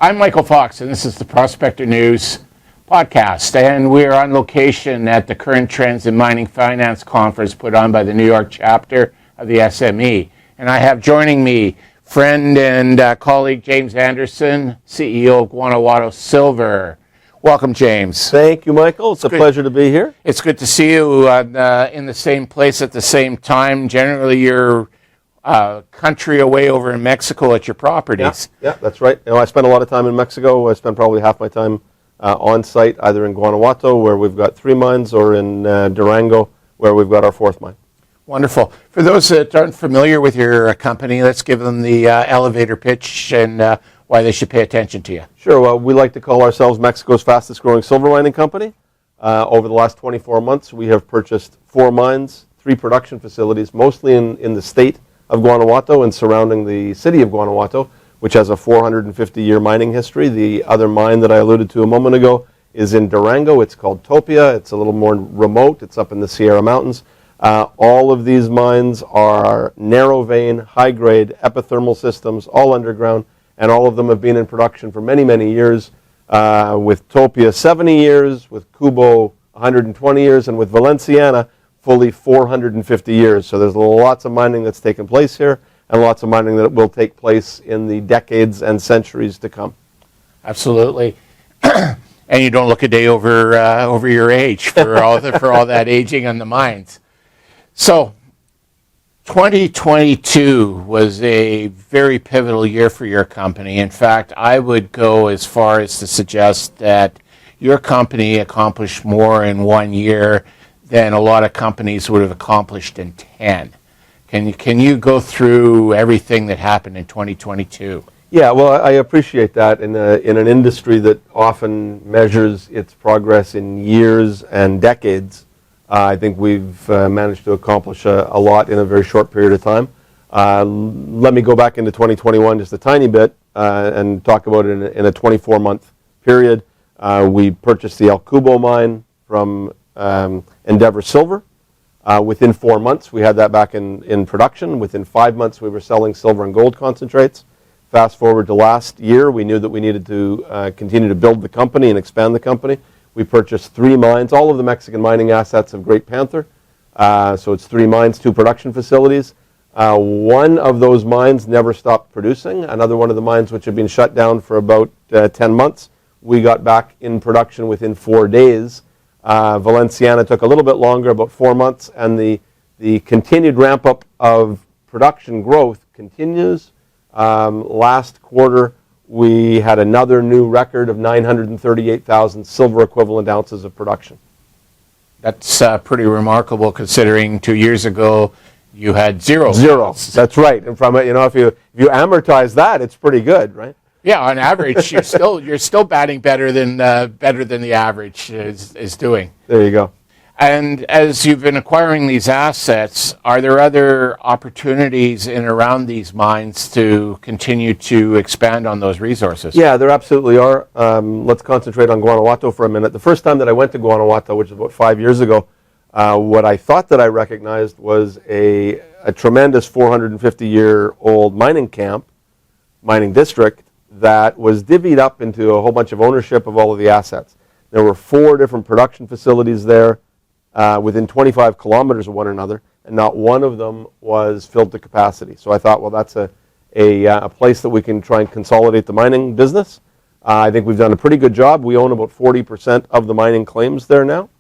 I'm Michael Fox, and this is the Prospector News podcast, and we're on location at the Current Trends in Mining Finance Conference put on by the New York chapter of the SME. And I have joining me friend and colleague James Anderson, CEO of Guanajuato Silver. Welcome, James. Thank you, Michael. It's a pleasure to be here. It's good to see you in the same place at the same time. Generally, you're country away over in Mexico at your properties. Yeah, that's right. I spend a lot of time in Mexico. I spend probably half my time on site, either in Guanajuato, where we've got 3 mines, or in Durango, where we've got our 4th mine. Wonderful. For those that aren't familiar with your company, let's give them the elevator pitch and why they should pay attention to you. Sure. Well, we like to call ourselves Mexico's fastest growing silver mining company. Over the last 24 months, we have purchased 4 mines, 3 production facilities, mostly in the state of Guanajuato and surrounding the city of Guanajuato, which has a 450-year mining history. The other mine that I alluded to a moment ago is in Durango. It's called Topia. It's a little more remote. It's up in the Sierra Mountains. All of these mines are narrow vein, high-grade epithermal systems, all underground, and all of them have been in production for many, many years. With Topia, 70 years, with Cubo, 120 years, and with Valenciana, fully 450 years. So there's lots of mining that's taken place here, and lots of mining that will take place in the decades and centuries to come. Absolutely. And you don't look a day over your age for all that aging on the mines. So 2022 was a very pivotal year for your company. In fact, I would go as far as to suggest that your company accomplished more in 1 year than a lot of companies would have accomplished in 10. Can you go through everything that happened in 2022? Yeah, well, I appreciate that. In an industry that often measures its progress in years and decades, I think we've managed to accomplish a lot in a very short period of time. Let me go back into 2021 just a tiny bit and talk about it in a 24-month period. We purchased the El Cubo mine from Endeavor Silver. Within 4 months, we had that back in production. Within 5 months, we were selling silver and gold concentrates. Fast forward to last year, we knew that we needed to continue to build the company and expand the company. We purchased 3 mines, all of the Mexican mining assets of Great Panther. So it's 3 mines, 2 production facilities. One of those mines never stopped producing. Another one of the mines, which had been shut down for about 10 months, we got back in production within 4 days. Valenciana took a little bit longer, about 4 months, and the continued ramp-up of production growth continues. Last quarter, we had another new record of 938,000 silver equivalent ounces of production. That's pretty remarkable, considering 2 years ago you had zero. That's right. And from it, if you amortize that, it's pretty good, right? Yeah, on average, you're still batting better than the average is doing. There you go. And as you've been acquiring these assets, are there other opportunities in around these mines to continue to expand on those resources? Yeah, there absolutely are. Let's concentrate on Guanajuato for a minute. The first time that I went to Guanajuato, which was about 5 years ago, what I thought that I recognized was a tremendous 450-year-old mining camp, mining district, that was divvied up into a whole bunch of ownership of all of the assets. There were 4 different production facilities there within 25 kilometers of one another, and not one of them was filled to capacity. So I thought, well, that's a place that we can try and consolidate the mining business. I think we've done a pretty good job. We own about 40% of the mining claims there now.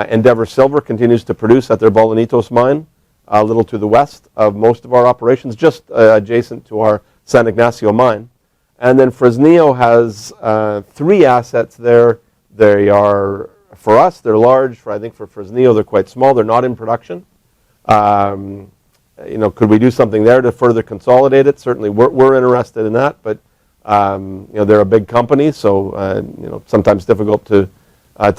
Endeavor Silver continues to produce at their Bolanitos mine, a little to the west of most of our operations, just adjacent to our San Ignacio mine. And then Fresnillo has 3 assets there. They are, for us, they're large. I think for Fresnillo, they're quite small. They're not in production. Could we do something there to further consolidate it? Certainly, we're interested in that. But they're a big company, so sometimes difficult to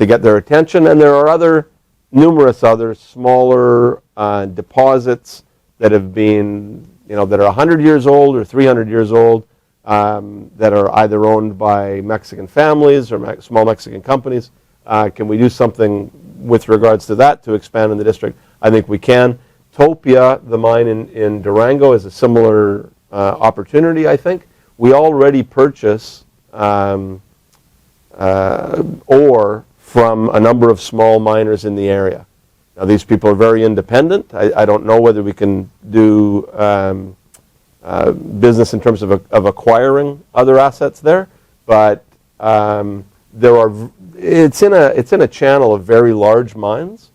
get their attention. And there are numerous other smaller deposits that have been, that are 100 years old or 300 years old. That are either owned by Mexican families or small Mexican companies. Can we do something with regards to that to expand in the district? I think we can. Topia, the mine in Durango, is a similar opportunity, I think. We already purchase ore from a number of small miners in the area. Now, these people are very independent. I don't know whether we can do business in terms of acquiring other assets there, but it's in a channel of very large mines.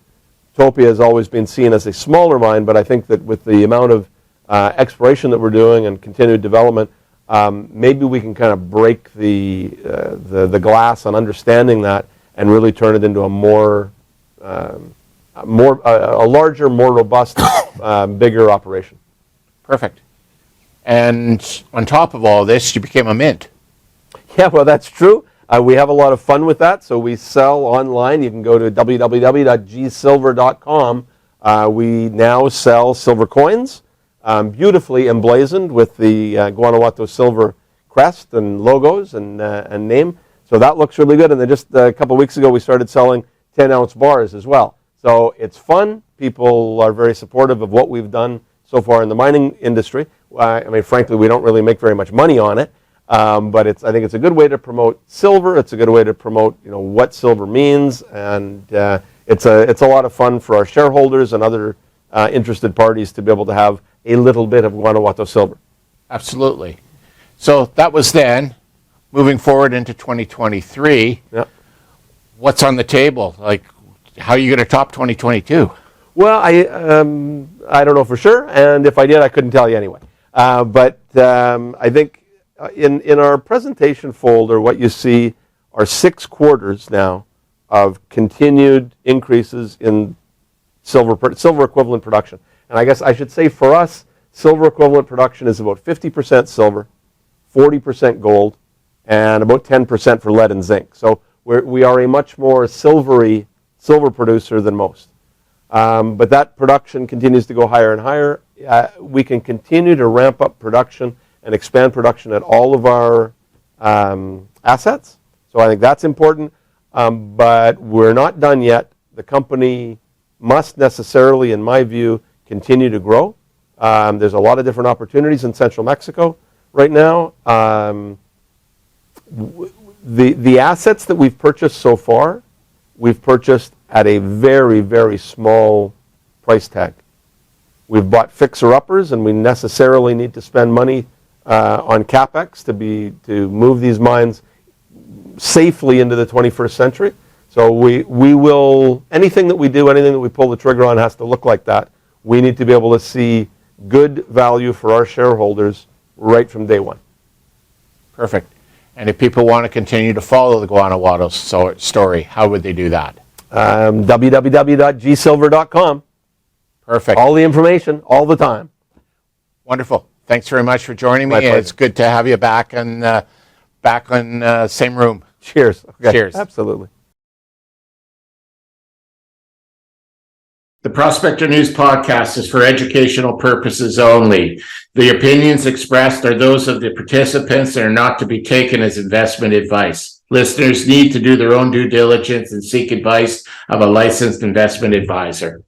Topia has always been seen as a smaller mine, but I think that with the amount of exploration that we're doing and continued development, maybe we can kind of break the glass on understanding that and really turn it into a larger, more robust, bigger operation. Perfect. And on top of all this, you became a mint. Yeah, well, that's true. We have a lot of fun with that. So we sell online. You can go to www.gsilver.com. We now sell silver coins, beautifully emblazoned with the Guanajuato Silver crest and logos and name. So that looks really good. And then just a couple of weeks ago, we started selling 10-ounce bars as well. So it's fun. People are very supportive of what we've done so far in the mining industry. I mean, frankly, we don't really make very much money on it. But I think it's a good way to promote silver. It's a good way to promote, what silver means, and it's a lot of fun for our shareholders and other interested parties to be able to have a little bit of Guanajuato silver. Absolutely. So that was then. Moving forward into 2023, yeah. What's on the table? Like, how are you going to top 2022? Well, I don't know for sure, and if I did, I couldn't tell you anyway. But I think. In our presentation folder, what you see are 6 quarters now of continued increases in silver equivalent production. And I guess I should say for us, silver equivalent production is about 50% silver, 40% gold, and about 10% for lead and zinc. So we are a much more silver producer than most. But that production continues to go higher and higher. We can continue to ramp up production and expand production at all of our assets. So I think that's important. But we're not done yet. The company must necessarily, in my view, continue to grow. There's a lot of different opportunities in central Mexico right now. The assets that we've purchased so far, we've purchased at a very, very small price tag. We've bought fixer-uppers, and we necessarily need to spend money on CapEx to move these mines safely into the 21st century. So we will, anything that we do, anything that we pull the trigger on has to look like that. We need to be able to see good value for our shareholders right from day one. Perfect. And if people want to continue to follow the Guanajuato story, how would they do that? www.gsilver.com. Perfect. All the information, all the time. Wonderful. Thanks very much for joining me. My pleasure. It's good to have you back on same room. Cheers. Okay. Cheers. Absolutely. The Prospector News podcast is for educational purposes only. The opinions expressed are those of the participants and are not to be taken as investment advice. Listeners need to do their own due diligence and seek advice of a licensed investment advisor.